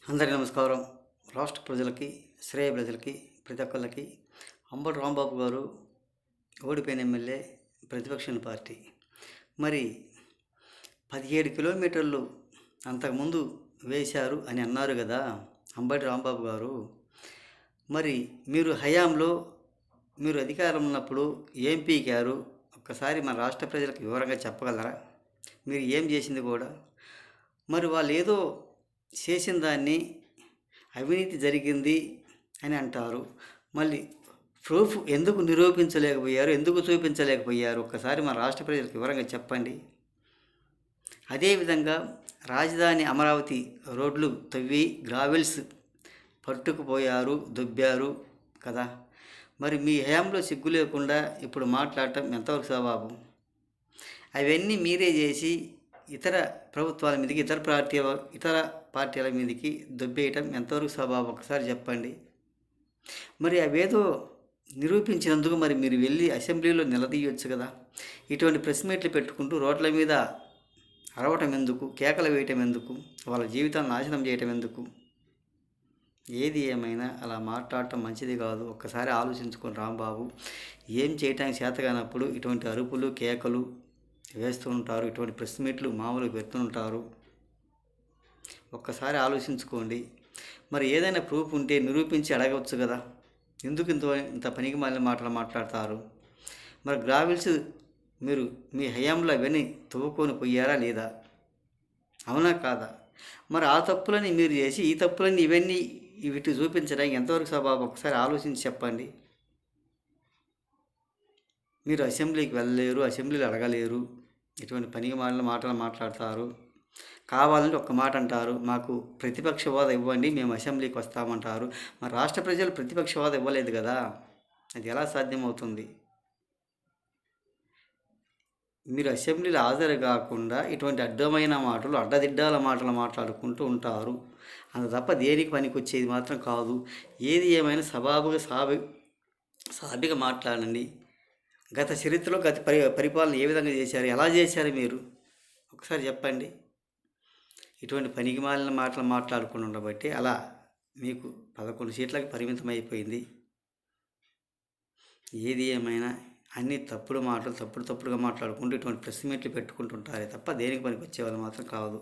అందరికీ నమస్కారం. రాష్ట్ర ప్రజలకి, శ్రేయ ప్రజలకి, ప్రతి ఒక్కళ్ళకి అంబటి రాంబాబు గారు ఓడిపోయిన ఎమ్మెల్యే, ప్రతిపక్ష పార్టీ. మరి 17 కిలోమీటర్లు అంతకుముందు వేశారు అని అన్నారు కదా అంబటి రాంబాబు గారు. మరి మీరు హయాంలో మీరు అధికారం ఉన్నప్పుడు ఏం పీకారు? ఒక్కసారి మన రాష్ట్ర ప్రజలకు వివరంగా చెప్పగలరా? మీరు ఏం చేసింది కూడా? మరి వాళ్ళు ఏదో చేసిన దాన్ని అవినీతి జరిగింది అని అంటారు. మళ్ళీ ప్రూఫ్ ఎందుకు నిరూపించలేకపోయారు, ఎందుకు చూపించలేకపోయారు? ఒక్కసారి మన రాష్ట్ర ప్రజలకు వివరంగా చెప్పండి. అదేవిధంగా రాజధాని అమరావతి రోడ్లు తవ్వి గ్రావెల్స్ పట్టుకుపోయారు, దొబ్బారు కదా. మరి మీ హయాంలో సిగ్గు లేకుండా ఇప్పుడు మాట్లాడటం ఎంతవరకు సబబు? అవన్నీ మీరే చేసి ఇతర ప్రభుత్వాల మీదకి, ఇతర పార్టీల మీదకి దొబ్బేయటం ఎంతవరకు సబబు? ఒకసారి చెప్పండి. మరి అవేదో నిరూపించినందుకు మరి మీరు వెళ్ళి అసెంబ్లీలో నిలదీయొచ్చు కదా. ఇటువంటి ప్రెస్ మీట్లు పెట్టుకుంటూ రోడ్ల మీద అరవటం ఎందుకు, కేకలు వేయటం ఎందుకు, వాళ్ళ జీవితాన్ని నాశనం చేయటం ఎందుకు? ఏది ఏమైనా అలా మాట్లాడటం మంచిది కాదు. ఒక్కసారి ఆలోచించుకొని రాంబాబు. ఏం చేయటానికి చేతగానప్పుడు ఇటువంటి అరుపులు, కేకలు వేస్తూ ఉంటారు, ఇటువంటి ప్రెస్ మీట్లు మామూలుగా పెడుతుంటారు. ఒక్కసారి ఆలోచించుకోండి. మరి ఏదైనా ప్రూఫ్ ఉంటే నిరూపించి అడగవచ్చు కదా. ఎందుకు ఇంత పనికి మాలిన మాటలు మాట్లాడతారు? మరి గ్రావెల్స్ మీరు మీ హయాంలో అవన్నీ తవ్వుకొని పోయారా లేదా? అవునా కాదా? మరి ఆ తప్పులని మీరు చేసి ఈ తప్పులని ఇవన్నీ వీటి చూపించడానికి ఎంతవరకు సబబు? ఒకసారి ఆలోచించి చెప్పండి. మీరు అసెంబ్లీకి వెళ్ళలేరు, అసెంబ్లీలో అడగలేరు, ఇటువంటి పనికి మాలిన మాటలు మాట్లాడతారు. కావాలంటే ఒక్క మాట అంటారు, మాకు ప్రతిపక్ష హోదా ఇవ్వండి, మేము అసెంబ్లీకి వస్తామంటారు. మరి రాష్ట్ర ప్రజలు ప్రతిపక్ష హోదా ఇవ్వలేదు కదా, అది ఎలా సాధ్యమవుతుంది? మీరు అసెంబ్లీలో హాజరు కాకుండా ఇటువంటి అడ్డమైన మాటలు, అడ్డదిడ్డాల మాటలు మాట్లాడుకుంటూ ఉంటారు. అంత తప్ప దేనికి పనికి వచ్చేది మాత్రం కాదు. ఏది ఏమైనా సాబిగా మాట్లాడండి. గత చరిత్రలో పరిపాలన ఏ విధంగా చేశారు, ఎలా చేశారు మీరు? ఒకసారి చెప్పండి. ఇటువంటి పనికి మాలిన మాటలు మాట్లాడుకుని ఉండబట్టి అలా మీకు 11 సీట్లకు పరిమితం అయిపోయింది. ఏది ఏమైనా అన్ని తప్పుడుగా మాట్లాడుకుంటూ ఇటువంటి ప్రెస్ మీట్లు పెట్టుకుంటుంటారే తప్ప దేనికి పనికి వచ్చేవాళ్ళు మాత్రం కాదు.